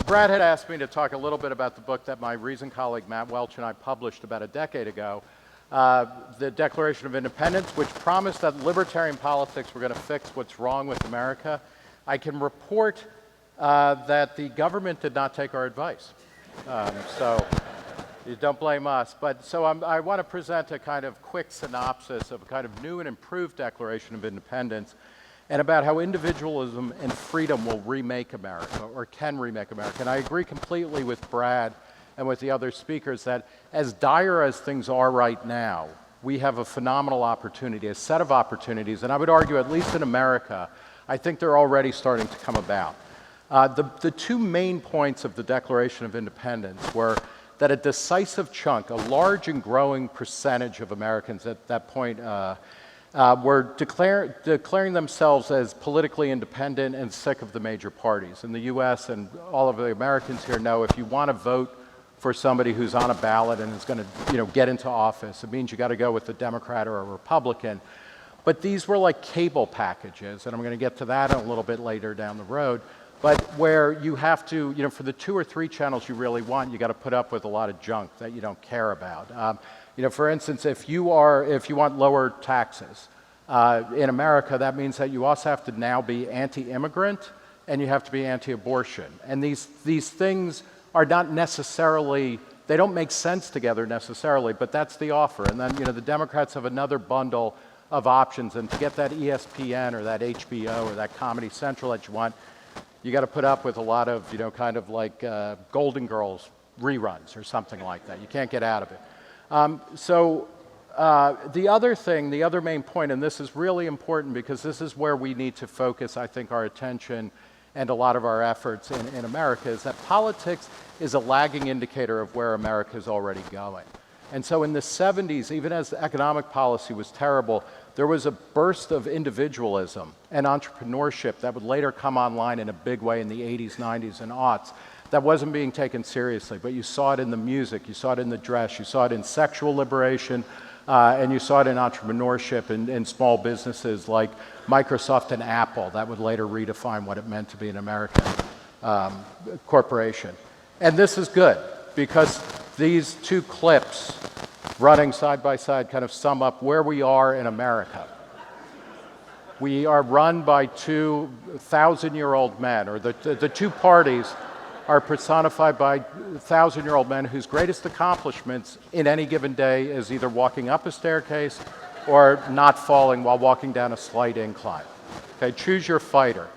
Brad had asked me to talk a little bit about the book that my Reason colleague Matt Welch and I published about a decade ago, the Declaration of Independence, which promised that libertarian politics were going to fix what's wrong with America. I can report that the government did not take our advice. So you don't blame us. But so I want to present a kind of quick synopsis of a kind of new and improved Declaration of Independence, and about how individualism and freedom will remake America, or can remake America. And I agree completely with Brad and with the other speakers that as dire as things are right now, we have a phenomenal opportunity, a set of opportunities, and I would argue, at least in America, I think they're already starting to come about. The two main points of the Declaration of Independence were that a decisive chunk, a large and growing percentage of Americans at that point, were declaring themselves as politically independent and sick of the major parties. In the U.S., and all of the Americans here know, if you want to vote for somebody who's on a ballot and is going to, get into office, it means you got to go with a Democrat or a Republican. But these were like cable packages, and I'm going to get to that a little bit later down the road. But where you have to, for the 2 or 3 channels you really want, you got to put up with a lot of junk that you don't care about. For instance, if you want lower taxes in America, that means that you also have to now be anti-immigrant and you have to be anti-abortion. And these things are not necessarily, they don't make sense together necessarily, but that's the offer. And then, the Democrats have another bundle of options, and to get that ESPN or that HBO or that Comedy Central that you want, you got to put up with a lot of, kind of like Golden Girls reruns or something like that. You can't get out of it. The other main point, and this is really important because this is where we need to focus, I think, our attention and a lot of our efforts in America, is that politics is a lagging indicator of where America is already going. And so in the 70s, even as the economic policy was terrible, there was a burst of individualism and entrepreneurship that would later come online in a big way in the 80s, 90s, and aughts that wasn't being taken seriously. But you saw it in the music, you saw it in the dress, you saw it in sexual liberation, and you saw it in entrepreneurship in small businesses like Microsoft and Apple that would later redefine what it meant to be an American corporation. And this is good because these two clips running side by side kind of sum up where we are in America. We are run by 2 1,000-year-old men, or the two parties are personified by 1,000-year-old men whose greatest accomplishments in any given day is either walking up a staircase or not falling while walking down a slight incline. Okay, choose your fighter,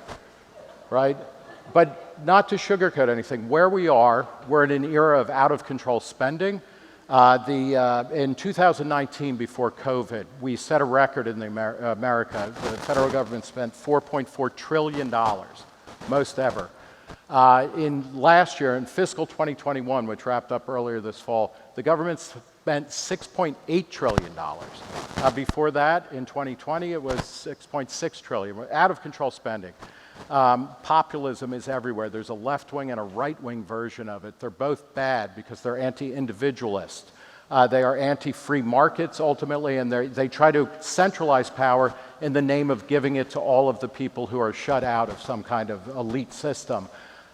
right? But not to sugarcoat anything, where we are, we're in an era of out-of-control spending. In 2019, before COVID, we set a record in America. The federal government spent $4.4 trillion, most ever. In last year, in fiscal 2021, which wrapped up earlier this fall, the government spent $6.8 trillion. Before that, in 2020, it was $6.6 trillion. Out of control spending. Populism is everywhere. There's a left-wing and a right-wing version of it. They're both bad because they're anti-individualist. They are anti-free markets, ultimately, and they try to centralize power in the name of giving it to all of the people who are shut out of some kind of elite system.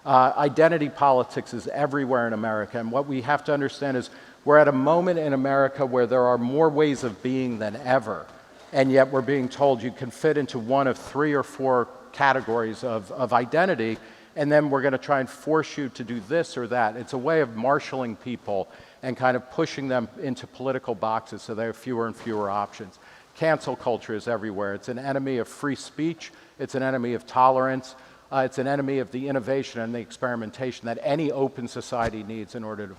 Identity politics is everywhere in America, and what we have to understand is we're at a moment in America where there are more ways of being than ever, and yet we're being told you can fit into one of 3 or 4 categories of identity, and then we're going to try and force you to do this or that. It's a way of marshaling people and kind of pushing them into political boxes so they have fewer and fewer options. Cancel culture is everywhere. It's an enemy of free speech. It's an enemy of tolerance. It's an enemy of the innovation and the experimentation that any open society needs in order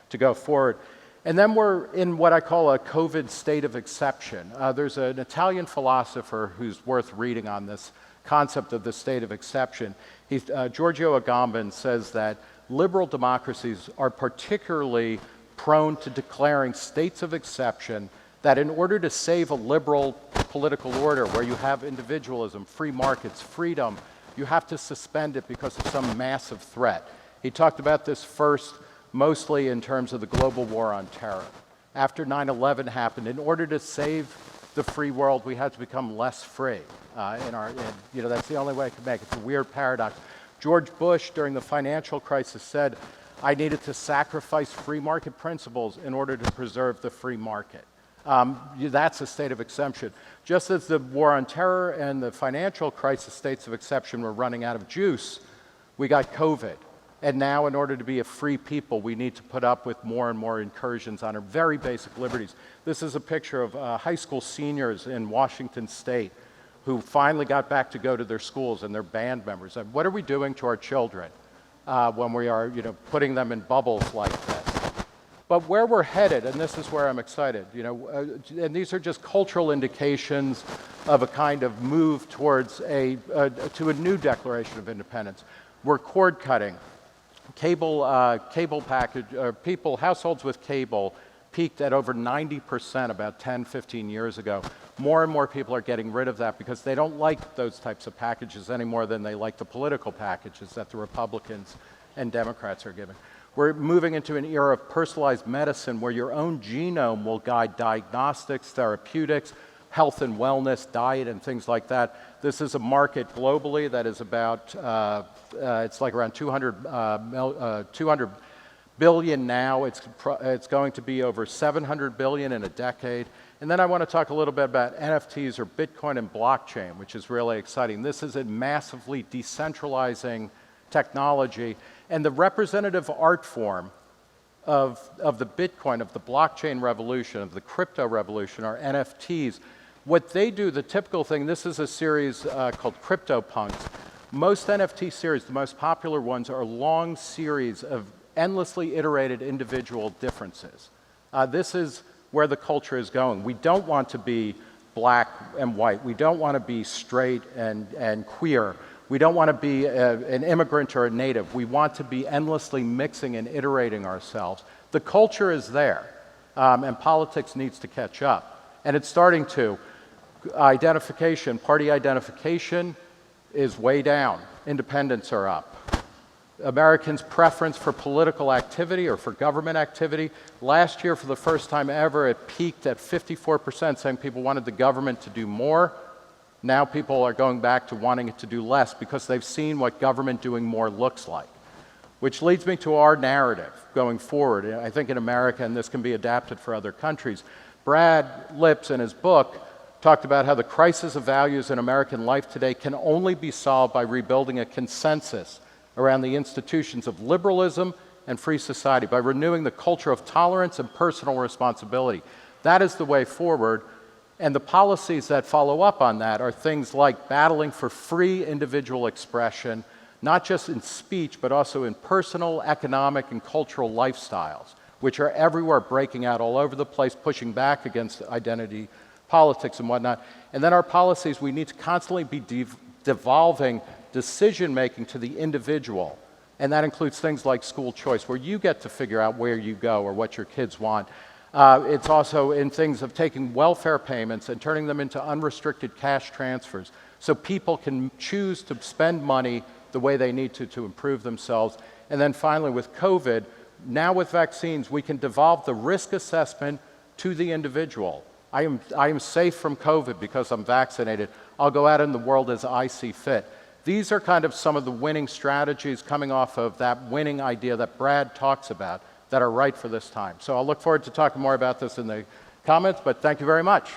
to go forward. And then we're in what I call a COVID state of exception. There's an Italian philosopher who's worth reading on this concept of the state of exception. Giorgio Agamben says that liberal democracies are particularly prone to declaring states of exception, that in order to save a liberal political order where you have individualism, free markets, freedom, you have to suspend it because of some massive threat. He talked about this first mostly in terms of the global war on terror. After 9/11 happened, in order to save the free world, we had to become less free. That's the only way I could make it. It's a weird paradox. George Bush, during the financial crisis, said, I needed to sacrifice free market principles in order to preserve the free market. That's a state of exception. Just as the war on terror and the financial crisis states of exception were running out of juice, we got COVID. And now, in order to be a free people, we need to put up with more and more incursions on our very basic liberties. This is a picture of high school seniors in Washington State who finally got back to go to their schools and their band members. And what are we doing to our children when we are, putting them in bubbles like this? But where we're headed, and this is where I'm excited, and these are just cultural indications of a kind of move towards to a new Declaration of Independence. We're cord cutting. Cable package, households with cable peaked at over 90% about 10, 15 years ago. More and more people are getting rid of that because they don't like those types of packages any more than they like the political packages that the Republicans and Democrats are giving. We're moving into an era of personalized medicine where your own genome will guide diagnostics, therapeutics, health and wellness, diet, and things like that. This is a market globally that is about, it's like around 200 billion now. It's going to be over 700 billion in a decade. And then I want to talk a little bit about NFTs, or Bitcoin and blockchain, which is really exciting. This is a massively decentralizing technology, and the representative art form of the Bitcoin, of the blockchain revolution, of the crypto revolution, are NFTs. What they do, the typical thing, this is a series called CryptoPunks. Most NFT series, the most popular ones, are long series of endlessly iterated individual differences. This is where the culture is going. We don't want to be black and white. We don't want to be straight and queer. We don't want to be an immigrant or a native. We want to be endlessly mixing and iterating ourselves. The culture is there, and politics needs to catch up. And it's starting to. Identification, party identification is way down. Independents are up. Americans' preference for political activity or for government activity, last year for the first time ever, it peaked at 54%, saying people wanted the government to do more. Now people are going back to wanting it to do less because they've seen what government doing more looks like. Which leads me to our narrative going forward. I think in America, and this can be adapted for other countries, Brad Lipps in his book talked about how the crisis of values in American life today can only be solved by rebuilding a consensus around the institutions of liberalism and free society, by renewing the culture of tolerance and personal responsibility. That is the way forward, and the policies that follow up on that are things like battling for free individual expression, not just in speech, but also in personal, economic, and cultural lifestyles, which are everywhere, breaking out all over the place, pushing back against identity politics and whatnot. And then our policies, we need to constantly be devolving decision-making to the individual. And that includes things like school choice, where you get to figure out where you go or what your kids want. It's also in things of taking welfare payments and turning them into unrestricted cash transfers so people can choose to spend money the way they need to improve themselves. And then finally, with COVID, now with vaccines, we can devolve the risk assessment to the individual. I am safe from COVID because I'm vaccinated. I'll go out in the world as I see fit. These are kind of some of the winning strategies coming off of that winning idea that Brad talks about that are right for this time. So I'll look forward to talking more about this in the comments, but thank you very much.